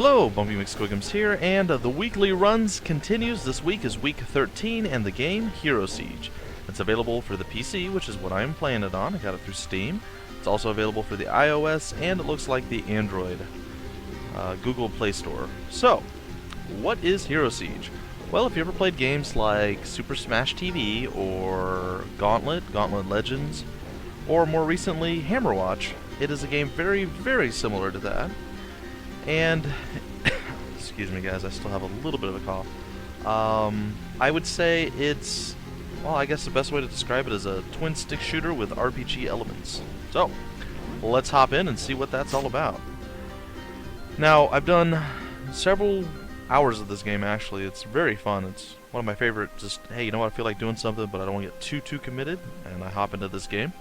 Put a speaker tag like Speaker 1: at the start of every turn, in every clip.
Speaker 1: Hello, Bumpy McSquigums here, and the weekly runs continues. This week is week 13, and the game, Hero Siege. It's available for the PC, which is what I'm playing it on. I got it through Steam. It's also available for the iOS, and it looks like the Android Google Play Store. So, what is Hero Siege? Well, if you ever played games like Super Smash TV, or Gauntlet, Gauntlet Legends, or more recently, HammerWatch, it is a game very, very similar to that. And, excuse me guys, I still have a little bit of a cough. I would say it's, well, I guess the best way to describe it is a twin stick shooter with RPG elements. So, let's hop in and see what that's all about. Now, I've done several hours of this game actually. It's very fun. It's one of my favorite, just, hey, you know what, I feel like doing something, but I don't want to get too committed, and I hop into this game.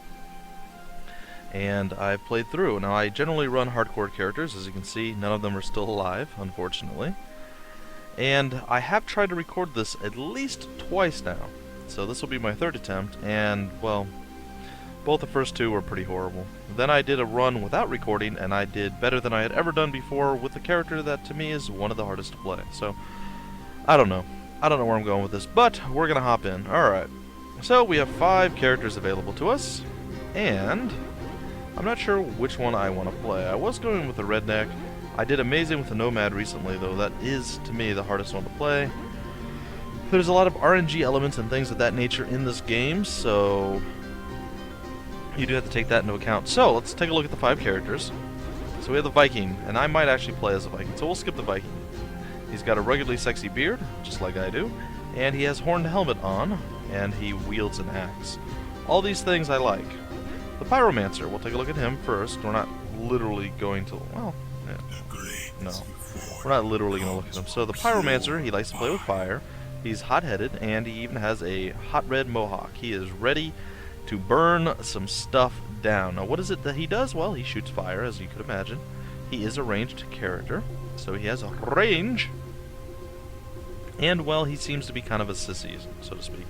Speaker 1: And I've played through. Now, I generally run hardcore characters. As you can see, none of them are still alive, unfortunately. And I have tried to record this at least twice now. So this will be my third attempt, and, well, both the first two were pretty horrible. Then I did a run without recording, and I did better than I had ever done before with a character that, to me, is one of the hardest to play. So, I don't know. I don't know where I'm going with this, but we're going to hop in. Alright. So, we have 5 characters available to us, and I'm not sure which one I want to play. I was going with the redneck. I did amazing with the nomad recently, though. That is, to me, the hardest one to play. There's a lot of RNG elements and things of that nature in this game, so you do have to take that into account. So, let's take a look at the 5 characters. So we have the Viking, and I might actually play as a Viking, so we'll skip the Viking. He's got a ruggedly sexy beard, just like I do, and he has horned helmet on, and he wields an axe. All these things I like. The Pyromancer, we'll take a look at him first. We're not literally going to, well, yeah, no. We're not literally going to look at him. So the Pyromancer, he likes to play with fire. He's hot-headed, and he even has a hot red mohawk. He is ready to burn some stuff down. Now, what is it that he does? Well, he shoots fire, as you could imagine. He is a ranged character, so he has a range. And, well, he seems to be kind of a sissy, so to speak.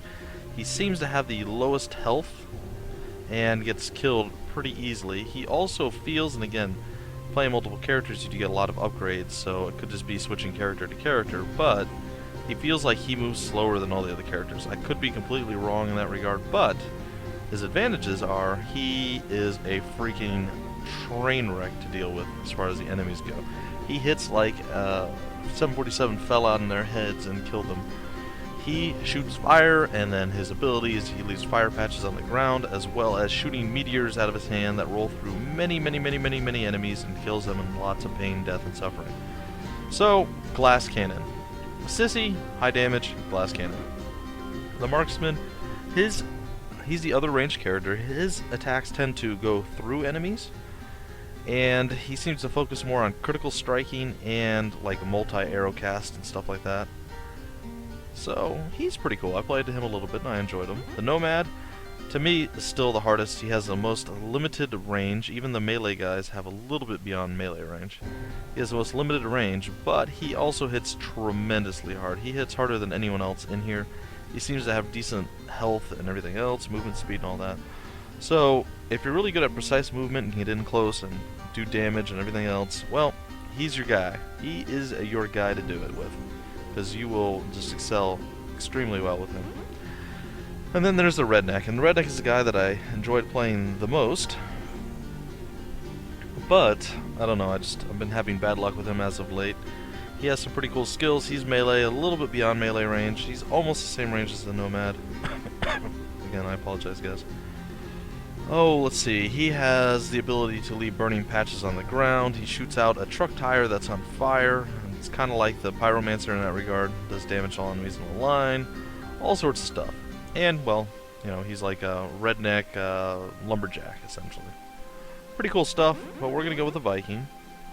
Speaker 1: He seems to have the lowest health and gets killed pretty easily. He also feels, and again, playing multiple characters, you do get a lot of upgrades, so it could just be switching character to character, but he feels like he moves slower than all the other characters. I could be completely wrong in that regard, but his advantages are he is a freaking train wreck to deal with as far as the enemies go. He hits like 747 fell out in their heads and killed them. He shoots fire, and then his ability is he leaves fire patches on the ground, as well as shooting meteors out of his hand that roll through many enemies and kills them in lots of pain, death, and suffering. So, glass cannon. Sissy, high damage, glass cannon. The marksman, he's the other ranged character. His attacks tend to go through enemies, and he seems to focus more on critical striking and like multi-arrow cast and stuff like that. So, he's pretty cool. I played him a little bit and I enjoyed him. The Nomad, to me, is still the hardest. He has the most limited range. Even the melee guys have a little bit beyond melee range. He has the most limited range, but he also hits tremendously hard. He hits harder than anyone else in here. He seems to have decent health and everything else, movement speed and all that. So, if you're really good at precise movement and can get in close and do damage and everything else, well, he's your guy. He is your guy to do it with, because you will just excel extremely well with him. And then there's the Redneck, and the Redneck is the guy that I enjoyed playing the most. But, I don't know, I've been having bad luck with him as of late. He has some pretty cool skills. He's melee, a little bit beyond melee range. He's almost the same range as the Nomad. Again, I apologize, guys. Oh, let's see. He has the ability to leave burning patches on the ground. He shoots out a truck tire that's on fire. It's kind of like the Pyromancer in that regard. Does damage to all enemies in the line. All sorts of stuff. And, well, you know, he's like a redneck lumberjack, essentially. Pretty cool stuff, but we're going to go with the Viking.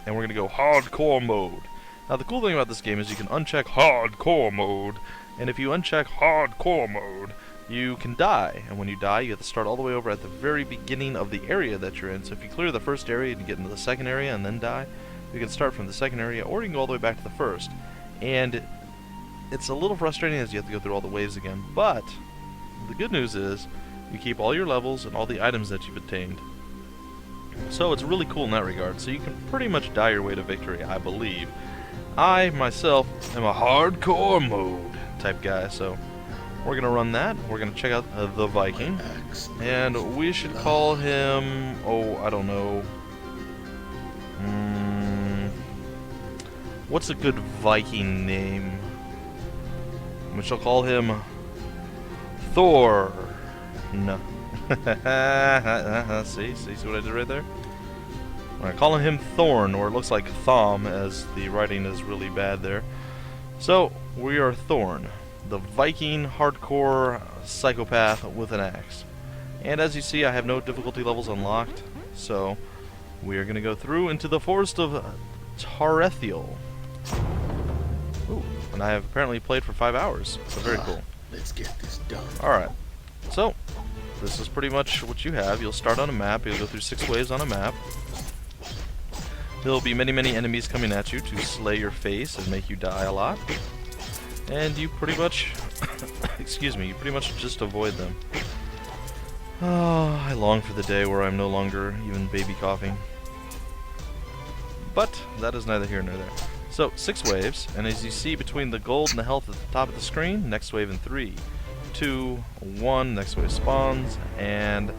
Speaker 1: And we're going to go hardcore mode. Now, the cool thing about this game is you can uncheck hardcore mode. And if you uncheck hardcore mode, you can die. And when you die, you have to start all the way over at the very beginning of the area that you're in. So if you clear the first area and get into the second area and then die, you can start from the second area, or you can go all the way back to the first. And it's a little frustrating as you have to go through all the waves again, but the good news is you keep all your levels and all the items that you've obtained. So it's really cool in that regard. So you can pretty much die your way to victory, I believe. I, myself, am a hardcore mode type guy, so we're going to run that. We're going to check out the Viking, and we should call him, oh, I don't know. What's a good Viking name? We shall call him Thor. No. See what I did right there? Alright, calling him Thorn, or it looks like Thom, as the writing is really bad there. So, we are Thorn, the Viking hardcore psychopath with an axe. And as you see, I have no difficulty levels unlocked, so we are going to go through into the forest of Tarethiel. Ooh, and I have apparently played for 5 hours, so very cool.
Speaker 2: Let's get this done.
Speaker 1: Alright, so this is pretty much what you have. You'll start on a map, you'll go through 6 waves on a map. There'll be many enemies coming at you to slay your face and make you die a lot. And you pretty much, excuse me, you pretty much just avoid them. Oh, I long for the day where I'm no longer even baby coughing. But that is neither here nor there. So, 6 waves, and as you see between the gold and the health at the top of the screen, next wave in 3, 2, 1, next wave spawns, and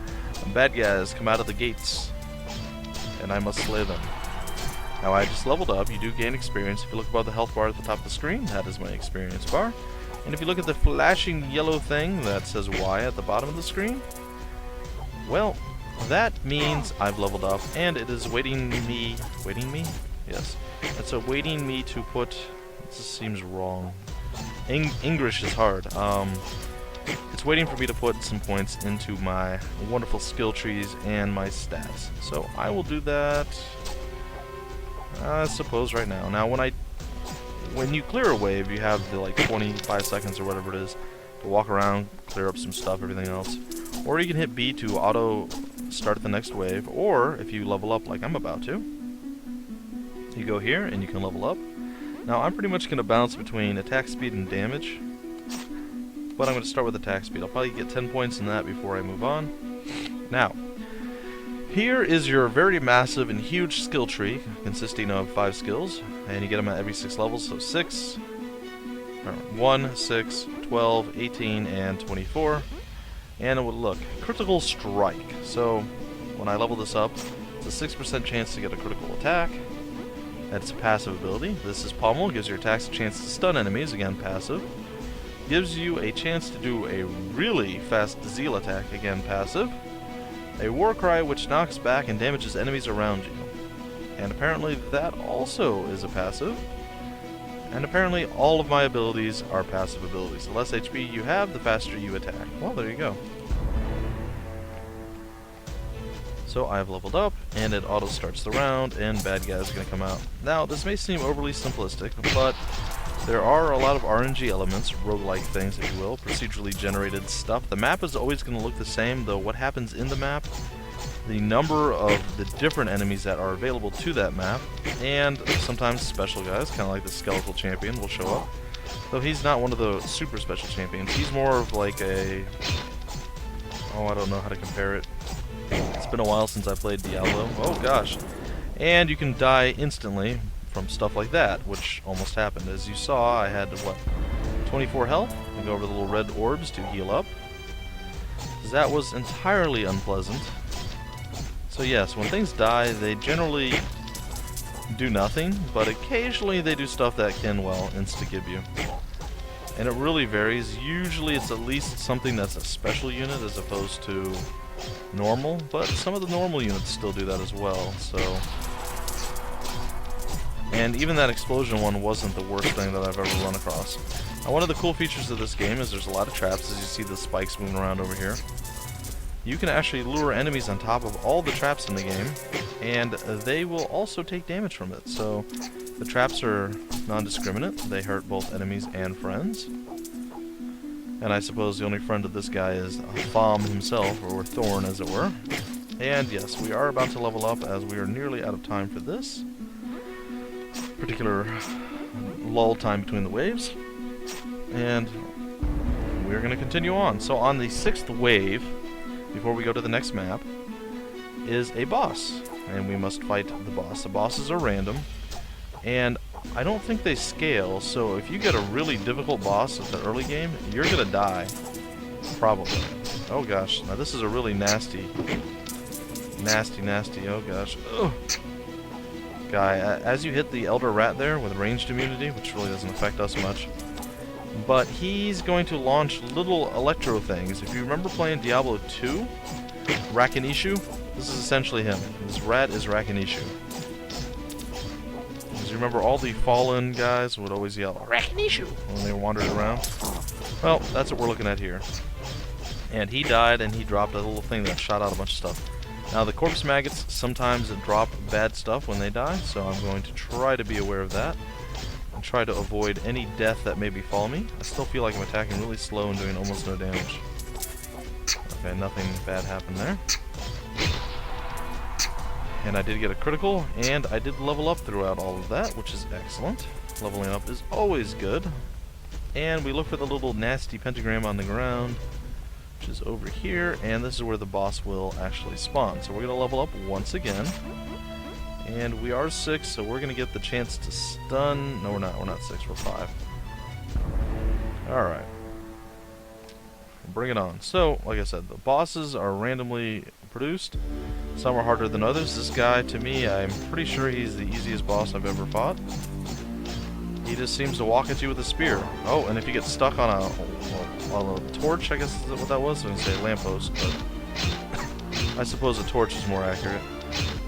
Speaker 1: bad guys come out of the gates, and I must slay them. Now I just leveled up, you do gain experience. If you look above the health bar at the top of the screen, that is my experience bar. And if you look at the flashing yellow thing that says Y at the bottom of the screen, well, that means I've leveled up, and it is waiting me? Yes. It's awaiting me to put, this seems wrong. English is hard. It's waiting for me to put some points into my wonderful skill trees and my stats. So I will do that, I suppose, right now. Now when you clear a wave, you have the like 25 seconds or whatever it is to walk around, clear up some stuff, everything else. Or you can hit B to auto start the next wave, or if you level up like I'm about to, you go here and you can level up. Now I'm pretty much going to bounce between attack speed and damage, but I'm going to start with attack speed. I'll probably get 10 points in that before I move on. Now, here is your very massive and huge skill tree consisting of 5 skills, and you get them at every 6 levels, so 1, 6, 12, 18, and 24. And it would look, critical strike. So when I level this up, it's a 6% chance to get a critical attack. That's a passive ability. This is Pommel, gives your attacks a chance to stun enemies, again passive. Gives you a chance to do a really fast Zeal attack, again passive. A War Cry, which knocks back and damages enemies around you. And apparently that also is a passive. And apparently all of my abilities are passive abilities. The less HP you have, the faster you attack. Well, there you go. So I've leveled up, and it auto starts the round, and bad guys are going to come out. Now, this may seem overly simplistic, but there are a lot of RNG elements, roguelike things if you will, procedurally generated stuff. The map is always going to look the same, though what happens in the map, the number of the different enemies that are available to that map, and sometimes special guys, kind of like the skeletal champion, will show up. Though he's not one of the super special champions, he's more of like a, oh, I don't know how to compare it. It's been a while since I played Diablo. Oh gosh. And you can die instantly from stuff like that, which almost happened. As you saw, I had, what, 24 health? I go over the little red orbs to heal up. That was entirely unpleasant. So yes, when things die, they generally do nothing, but occasionally they do stuff that can, well, insta-give you. And it really varies. Usually it's at least something that's a special unit as opposed to normal, but some of the normal units still do that as well, so. And even that explosion one wasn't the worst thing that I've ever run across. Now, one of the cool features of this game is there's a lot of traps, as you see the spikes moving around over here. You can actually lure enemies on top of all the traps in the game, and they will also take damage from it. So the traps are non-discriminate. They hurt both enemies and friends. And I suppose the only friend of this guy is Thom himself, or Thorn as it were. And yes, we are about to level up as we are nearly out of time for this particular lull time between the waves. And we're going to continue on. So on the 6th wave, before we go to the next map, is a boss. And we must fight the boss. The bosses are random. And I don't think they scale, so if you get a really difficult boss at the early game, you're gonna die. Probably. Oh gosh, now this is a really nasty, oh gosh. Ugh. Guy, as you hit the Elder Rat there with ranged immunity, which really doesn't affect us much, but he's going to launch little electro things. If you remember playing Diablo 2, Rakinishu, this is essentially him. This rat is Rakinishu. As you remember, all the fallen guys would always yell, Rakinishu, when they wandered around. Well, that's what we're looking at here. And he died, and he dropped a little thing that shot out a bunch of stuff. Now, the corpse maggots sometimes drop bad stuff when they die, so I'm going to try to be aware of that. And try to avoid any death that may befall me. I still feel like I'm attacking really slow and doing almost no damage. Okay, nothing bad happened there. And I did get a critical, and I did level up throughout all of that, which is excellent. Leveling up is always good. And we look for the little nasty pentagram on the ground, which is over here, and this is where the boss will actually spawn. So we're going to level up once again. And we are 6, so we're going to get the chance to stun. No, we're not 6, we're 5. Alright. Bring it on. So, like I said, the bosses are randomly produced. Some are harder than others. This guy, to me, I'm pretty sure he's the easiest boss I've ever fought. He just seems to walk at you with a spear. Oh, and if you get stuck on a torch, I guess is what that was. I was going to say lamppost, but I suppose a torch is more accurate.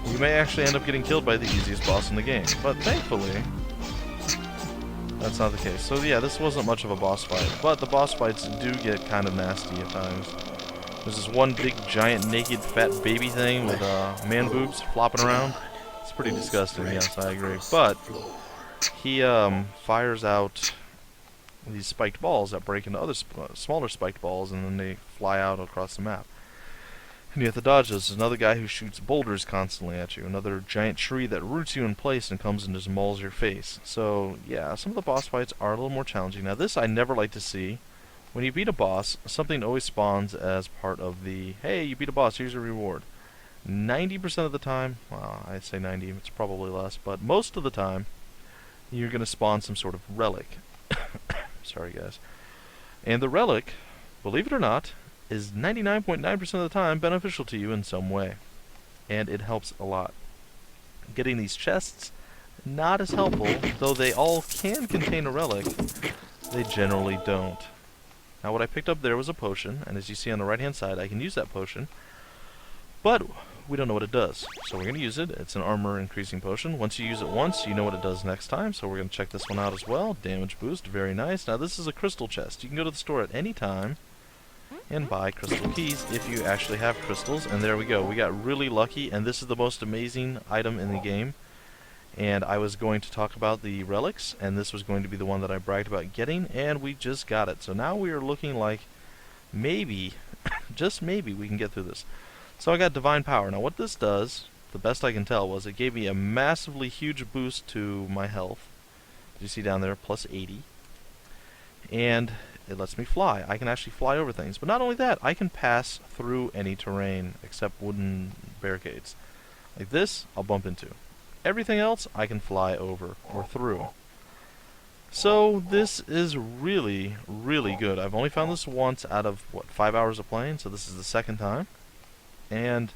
Speaker 1: You may actually end up getting killed by the easiest boss in the game, but thankfully, that's not the case. So yeah, this wasn't much of a boss fight, but the boss fights do get kind of nasty at times. There's this one big, giant, naked, fat baby thing with man boobs flopping around. It's pretty disgusting, yes, I agree. But he fires out these spiked balls that break into other smaller spiked balls, and then they fly out across the map. And you have to dodge this. There's another guy who shoots boulders constantly at you. Another giant tree that roots you in place and comes and just mauls your face. So, yeah, some of the boss fights are a little more challenging. Now, this I never like to see. When you beat a boss, something always spawns as part of the, hey, you beat a boss, here's your reward. 90% of the time, well, I'd say 90, it's probably less, but most of the time, you're going to spawn some sort of relic. Sorry, guys. And the relic, believe it or not, is 99.9% of the time beneficial to you in some way. And it helps a lot. Getting these chests, not as helpful, though they all can contain a relic, they generally don't. Now what I picked up there was a potion, and as you see on the right hand side, I can use that potion, but we don't know what it does. So we're going to use it. It's an armor increasing potion. Once you use it once, you know what it does next time, so we're going to check this one out as well. Damage boost, very nice. Now this is a crystal chest. You can go to the store at any time and buy crystal keys if you actually have crystals, and there we go. We got really lucky, and this is the most amazing item in the game. And I was going to talk about the relics, and this was going to be the one that I bragged about getting, and we just got it. So now we are looking like maybe, just maybe, we can get through this. So I got Divine Power. Now what this does, the best I can tell, was it gave me a massively huge boost to my health. As you see down there, plus 80. And it lets me fly. I can actually fly over things. But not only that, I can pass through any terrain except wooden barricades. Like this, I'll bump into. Everything else, I can fly over or through. So this is really, really good. I've only found this once out of, 5 hours of playing, so this is the second time. And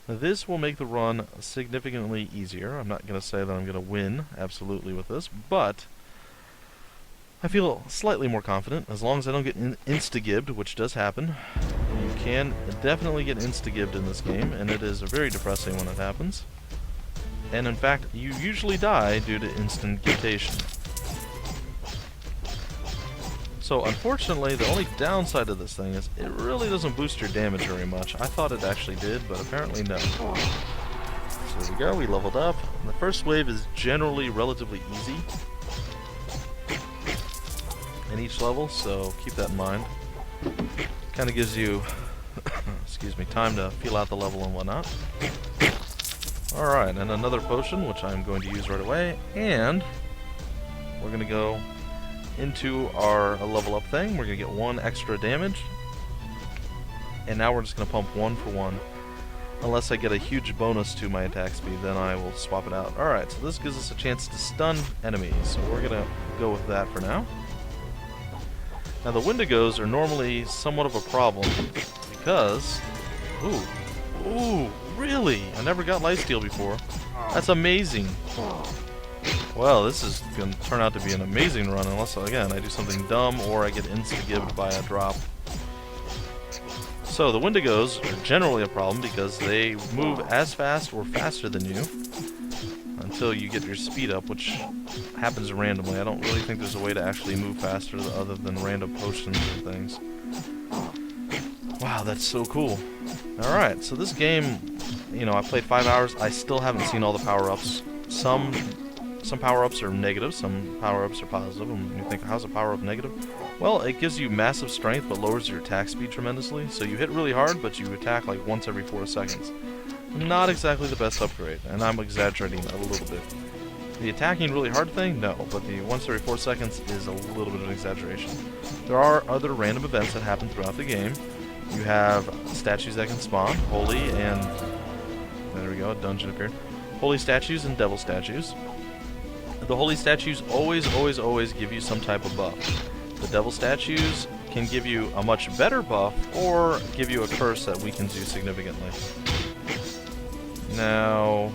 Speaker 1: this will make the run significantly easier. I'm not going to say that I'm going to win absolutely with this, but I feel slightly more confident as long as I don't get insta-gibbed, which does happen. You can definitely get insta-gibbed in this game, and it is very depressing when it happens. And in fact, you usually die due to instant gibtation. So unfortunately, the only downside of this thing is it really doesn't boost your damage very much. I thought it actually did, but apparently no. So there we go, we leveled up. And the first wave is generally relatively easy in each level, so keep that in mind. Kind of gives you, excuse me, time to feel out the level and whatnot. Alright, and another potion, which I'm going to use right away, and we're going to go into our level up thing. We're going to get 1 extra damage, and now we're just going to pump 1 for 1. Unless I get a huge bonus to my attack speed, then I will swap it out. Alright, so this gives us a chance to stun enemies, so we're gonna go with that for now. Now the Wendigos are normally somewhat of a problem, because... Ooh, really? I never got lifesteal before. That's amazing. Well, this is gonna turn out to be an amazing run, unless, again, I do something dumb, or I get insta-gibbed by a drop. So the Wendigos are generally a problem because they move as fast or faster than you until you get your speed up, which happens randomly. I don't really think there's a way to actually move faster other than random potions and things. Wow, that's so cool. Alright, so this game, you know, I played 5 hours. I still haven't seen all the power-ups. Some power-ups are negative, some power-ups are positive. And you think, how's a power-up negative? Well, it gives you massive strength, but lowers your attack speed tremendously. So you hit really hard, but you attack like once every 4 seconds. Not exactly the best upgrade, and I'm exaggerating that a little bit. The attacking really hard thing? No, but the once every 4 seconds is a little bit of an exaggeration. There are other random events that happen throughout the game. You have statues that can spawn, holy and... there we go, a dungeon appeared. Holy statues and devil statues. The holy statues always give you some type of buff. The devil statues can give you a much better buff, or give you a curse that weakens you significantly. Now,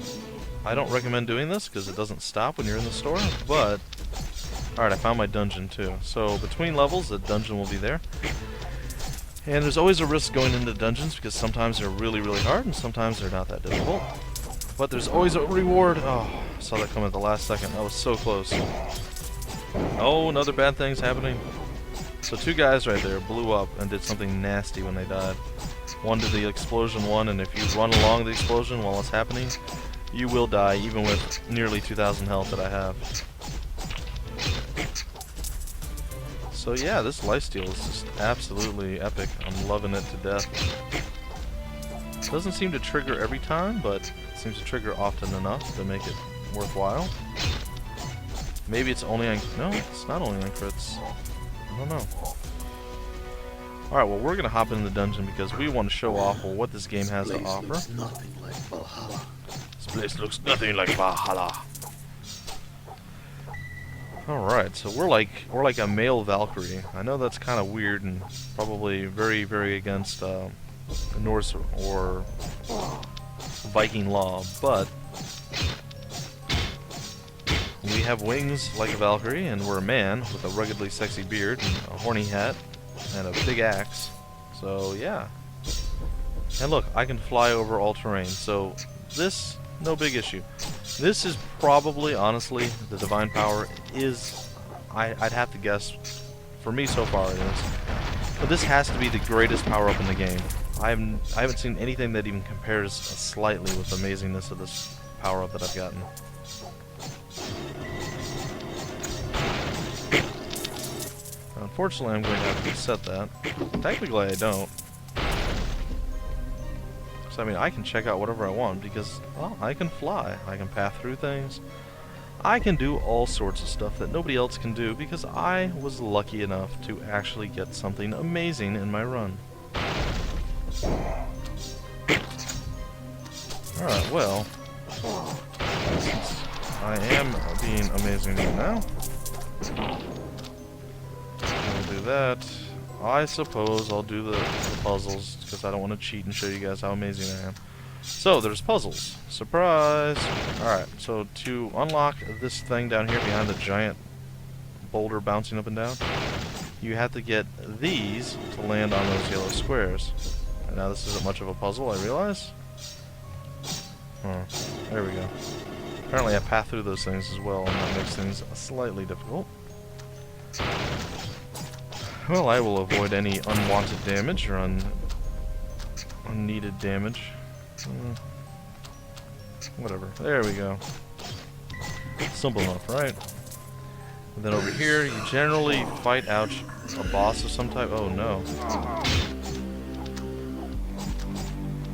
Speaker 1: I don't recommend doing this because it doesn't stop when you're in the store, but... Alright, I found my dungeon too. So, between levels, the dungeon will be there. And there's always a risk going into dungeons because sometimes they're really hard and sometimes they're not that difficult. But there's always a reward. Oh, I saw that come at the last second. That was so close. Oh, another bad thing's happening. So 2 guys right there blew up and did something nasty when they died. One did the explosion one, and if you run along the explosion while it's happening, you will die even with nearly 2,000 health that I have. So yeah, this lifesteal is just absolutely epic. I'm loving it to death. Doesn't seem to trigger every time, but it seems to trigger often enough to make it worthwhile. Maybe it's only on... no, it's not only on crits. I don't know. Alright, well, we're going to hop into the dungeon because we want to show off what this game has to offer.
Speaker 2: Nothing like Valhalla.
Speaker 1: This place looks nothing like Valhalla. Alright, so we're like a male Valkyrie. I know that's kind of weird and probably very against Norse or Viking law, but we have wings like a Valkyrie, and we're a man with a ruggedly sexy beard and a horny hat and a big axe. So yeah. And look, I can fly over all terrain, so this, no big issue. This is probably, honestly, the divine power is, I'd have to guess, for me so far it is. But this has to be the greatest power up in the game. I haven't seen anything that even compares slightly with the amazingness of this power up that I've gotten. Unfortunately, I'm going to have to reset that. Technically, I don't. So, I mean, I can check out whatever I want because, well, I can fly. I can path through things. I can do all sorts of stuff that nobody else can do because I was lucky enough to actually get something amazing in my run. Alright, well, since I am being amazing right now, I'll do that. I suppose I'll do the puzzles because I don't want to cheat and show you guys how amazing I am. So, there's puzzles. Surprise! Alright, so to unlock this thing down here behind the giant boulder bouncing up and down, you have to get these to land on those yellow squares. And now this isn't much of a puzzle, I realize. There we go. Apparently I path through those things as well, and that makes things slightly difficult. Well, I will avoid any unwanted damage or unneeded damage. Whatever. There we go. Simple enough, right? And then over here, you generally fight out a boss of some type. Oh no.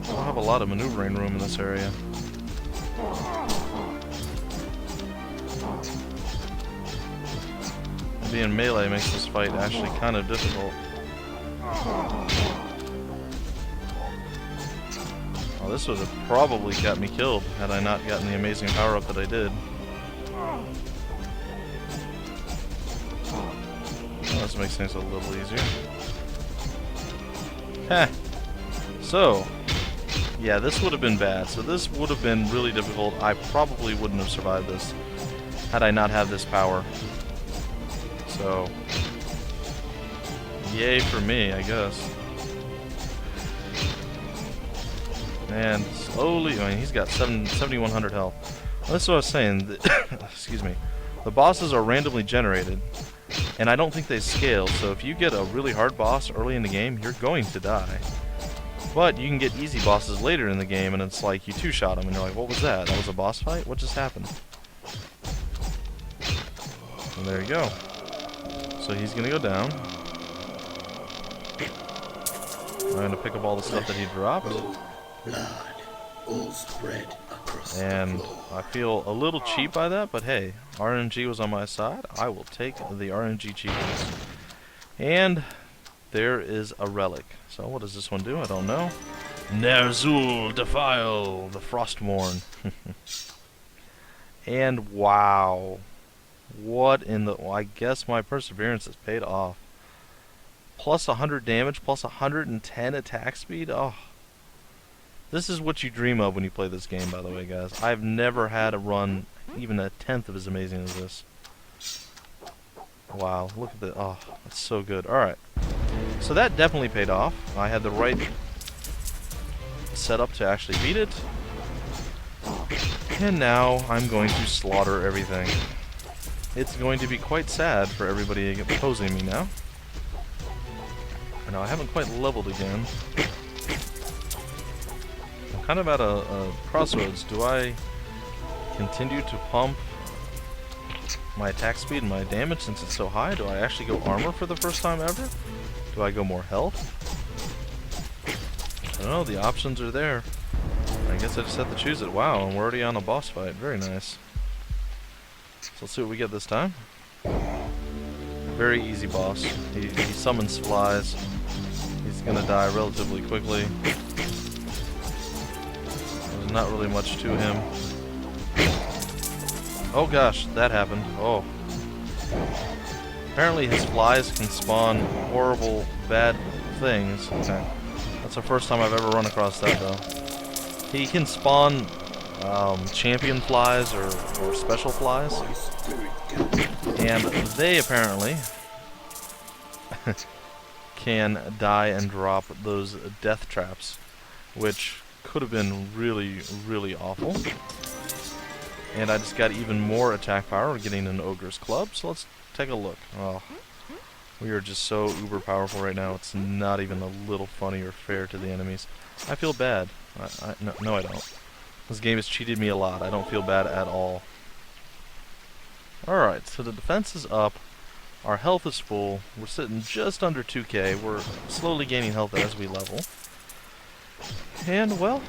Speaker 1: I don't have a lot of maneuvering room in this area. Being melee makes this fight actually kind of difficult. Well, this would have probably got me killed had I not gotten the amazing power-up that I did. Oh, this makes things a little easier. Heh. So, yeah, this would have been bad. So this would have been really difficult. I probably wouldn't have survived this had I not had this power. So, yay for me, I guess. And slowly, I mean, he's got 7,100 health. Well, that's what I was saying. Excuse me. The bosses are randomly generated, and I don't think they scale. So if you get a really hard boss early in the game, you're going to die. But you can get easy bosses later in the game, and it's like you two-shot them, and you're like, what was that? That was a boss fight? What just happened? And there you go. So he's going to go down. I'm going to pick up all the stuff that he dropped.
Speaker 2: Blood all spread across
Speaker 1: And
Speaker 2: the floor.
Speaker 1: I feel a little cheap by that, but hey, RNG was on my side. I will take the RNG cheapness. And there is a relic. So what does this one do? I don't know. Ner'zhul Defile, the Frostmourne. And wow. What in the... Well, I guess my perseverance has paid off. Plus 100 damage, plus 110 attack speed. Oh. This is what you dream of when you play this game, by the way, guys. I've never had a run even a tenth of as amazing as this. Wow, look at the... Oh, that's so good. Alright. So that definitely paid off. I had the right setup to actually beat it. And now I'm going to slaughter everything. It's going to be quite sad for everybody opposing me now. Now I haven't quite leveled again. I'm kind of at a crossroads. Do I continue to pump my attack speed and my damage since it's so high? Do I actually go armor for the first time ever? Do I go more health? I don't know, the options are there. I guess I just have to choose it. Wow, and we're already on a boss fight. Very nice. So let's see what we get this time. Very easy boss. He summons flies. He's gonna die relatively quickly. There's not really much to him. Oh gosh, that happened. Oh. Apparently his flies can spawn horrible, bad things. Okay. That's the first time I've ever run across that, though. He can spawn champion flies or special flies. And they apparently can die and drop those death traps, which could have been really, really awful. And I just got even more attack power getting an Ogre's Club, so let's take a look. Oh, we are just so uber powerful right now, it's not even a little funny or fair to the enemies. I feel bad. No, I don't. This game has cheated me a lot. I don't feel bad at all. Alright, so the defense is up. Our health is full. We're sitting just under 2k. We're slowly gaining health as we level. And, well...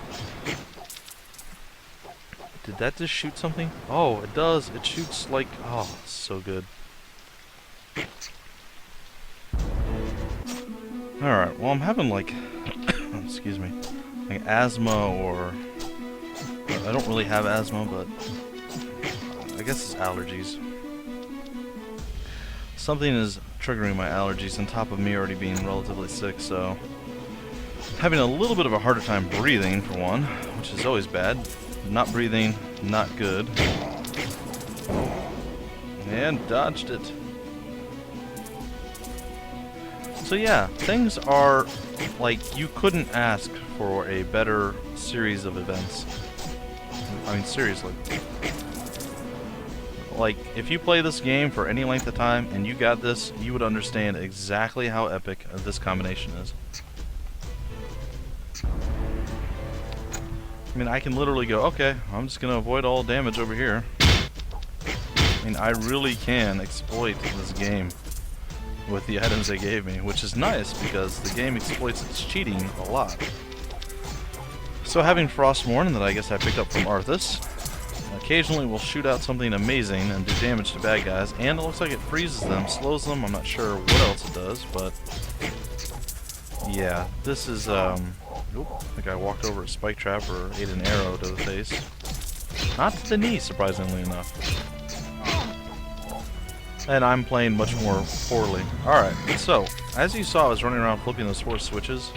Speaker 1: Did that just shoot something? Oh, it does. It shoots like... Oh, so good. Alright, well I'm having like... excuse me. Like asthma or... I don't really have asthma, but... I guess it's allergies. Something is triggering my allergies on top of me already being relatively sick, so... Having a little bit of a harder time breathing, for one, which is always bad. Not breathing, not good. And dodged it. So yeah, things are like you couldn't ask for a better series of events. I mean, seriously. Like, if you play this game for any length of time and you got this, you would understand exactly how epic this combination is. I mean, I can literally go, okay, I'm just going to avoid all damage over here. I mean, I really can exploit this game with the items they gave me, which is nice because the game exploits its cheating a lot. So having Frostmourne, that I guess I picked up from Arthas, occasionally will shoot out something amazing and do damage to bad guys, and it looks like it freezes them, slows them. I'm not sure what else it does, but yeah, this is Nope. I think I walked over a spike trap or ate an arrow to the face. Not to the knee, surprisingly enough. And I'm playing much more poorly. Alright, so, as you saw, I was running around flipping those 4 switches.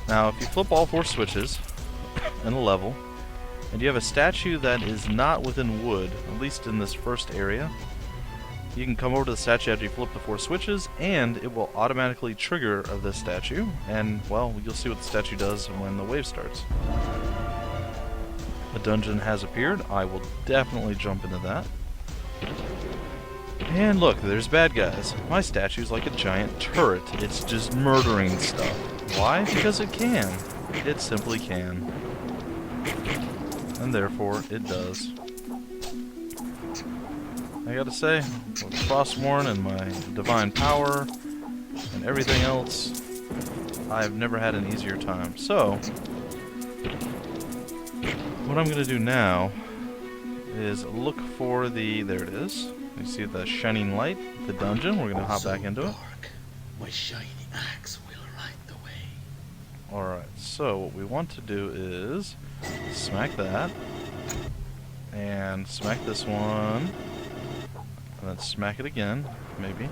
Speaker 1: Now, if you flip all 4 switches in a level, and you have a statue that is not within wood, at least in this first area, you can come over to the statue after you flip the 4 switches, and it will automatically trigger this statue, and, well, you'll see what the statue does when the wave starts. A dungeon has appeared. I will definitely jump into that. And look, there's bad guys. My statue's like a giant turret. It's just murdering stuff. Why? Because it can. It simply can. And therefore, it does. I gotta say, with Frostmourne and my divine power and everything else, I've never had an easier time. So, what I'm gonna do now is look for the... there it is. You see the shining light, the dungeon. We're gonna hop back into it.
Speaker 2: My shiny axe will light the way.
Speaker 1: Alright, so what we want to do is smack that, and smack this one, and then smack it again. Maybe.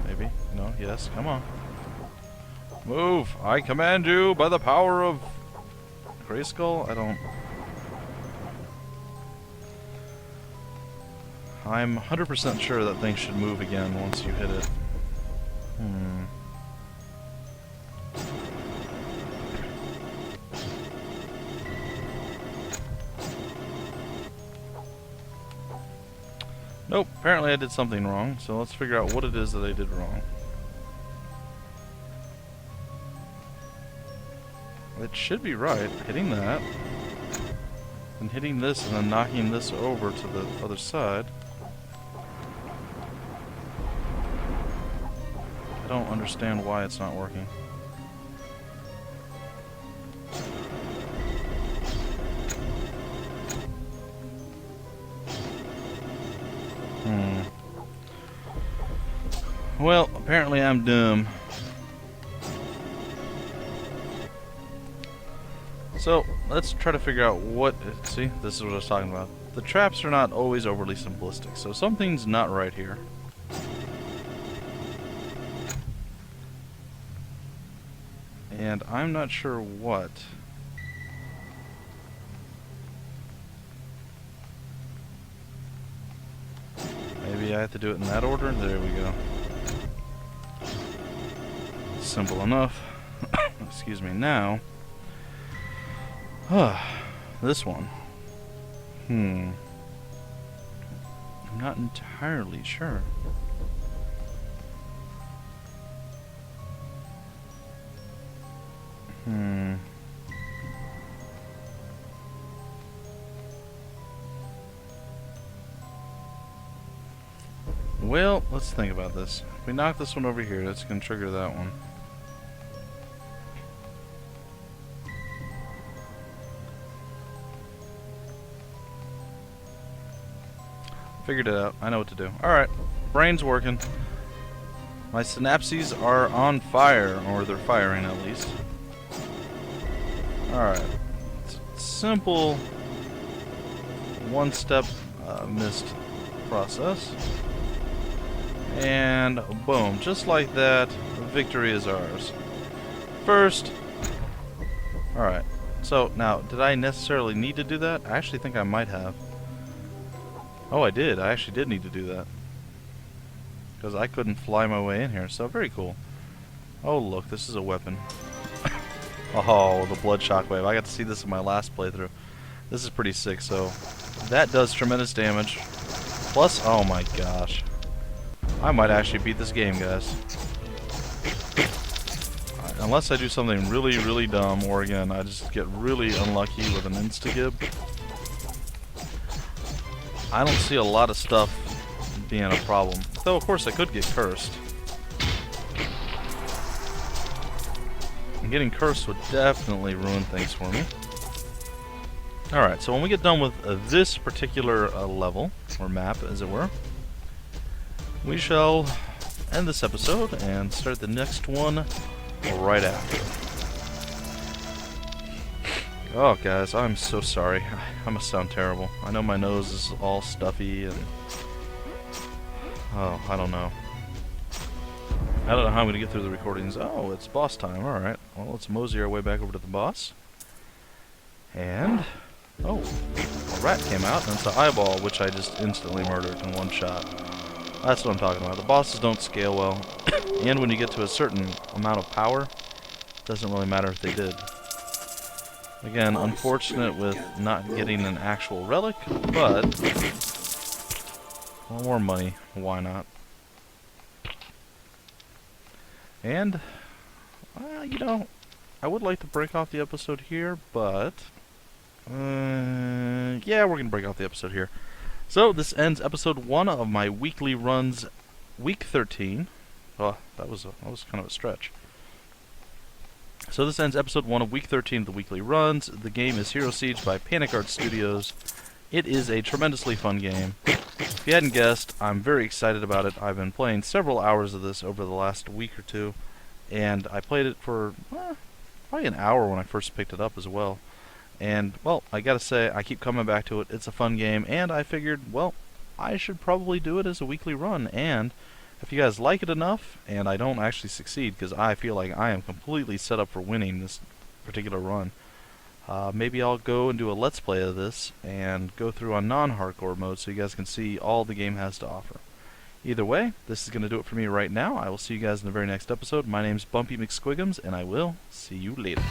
Speaker 1: Maybe. No, yes, come on. Move! I command you by the power of Grayskull? I'm 100% sure that thing should move again once you hit it. Nope, apparently I did something wrong, so let's figure out what it is that I did wrong. It should be right, hitting that, and hitting this, and then knocking this over to the other side. I don't understand why it's not working. Well, apparently I'm dumb. So, let's try to figure out what... see, this is what I was talking about. The traps are not always overly simplistic, so something's not right here. And I'm not sure what. Maybe I have to do it in that order? There we go. Simple enough. Excuse me. Now, this one. I'm not entirely sure. Well, let's think about this. If we knock this one over here, that's going to trigger that one. Figured it out. I know what to do. Alright. Brain's working. My synapses are on fire, or they're firing at least. Alright. Simple one-step missed process. And boom. Just like that, victory is ours. First. Alright. So, now, did I necessarily need to do that? I actually think I might have. Oh, I did. I actually did need to do that. Because I couldn't fly my way in here, so very cool. Oh, look, this is a weapon. Oh, the blood shockwave. I got to see this in my last playthrough. This is pretty sick, so that does tremendous damage. Plus, oh my gosh. I might actually beat this game, guys. Unless I do something really, really dumb, or again, I just get really unlucky with an insta-gib. I don't see a lot of stuff being a problem. Though, of course, I could get cursed. And getting cursed would definitely ruin things for me. Alright, so when we get done with this particular level, or map, as it were, we shall end this episode and start the next one right after. Oh, guys, I'm so sorry. I must sound terrible. I know my nose is all stuffy and... Oh, I don't know. I don't know how I'm going to get through the recordings. Oh, it's boss time. Alright. Well, let's mosey our way back over to the boss. And... Oh, a rat came out, and it's an eyeball, which I just instantly murdered in one shot. That's what I'm talking about. The bosses don't scale well, and when you get to a certain amount of power, it doesn't really matter if they did. Again, unfortunate with not getting an actual relic, but... well, more money. Why not? And... you know, I would like to break off the episode here, but... yeah, we're going to break off the episode here. So, this ends episode 1 of my weekly runs, week 13. Oh, that was kind of a stretch. So this ends episode 1 of week 13 of the weekly runs. The game is Hero Siege by Panic Art Studios. It is a tremendously fun game. If you hadn't guessed, I'm very excited about it. I've been playing several hours of this over the last week or two, and I played it for probably an hour when I first picked it up as well. And, well, I gotta say, I keep coming back to it. It's a fun game, and I figured, well, I should probably do it as a weekly run, and if you guys like it enough, and I don't actually succeed, because I feel like I am completely set up for winning this particular run, maybe I'll go and do a let's play of this, and go through on non-hardcore mode, so you guys can see all the game has to offer. Either way, this is going to do it for me right now. I will see you guys in the very next episode. My name's Bumpy McSquigums, and I will see you later.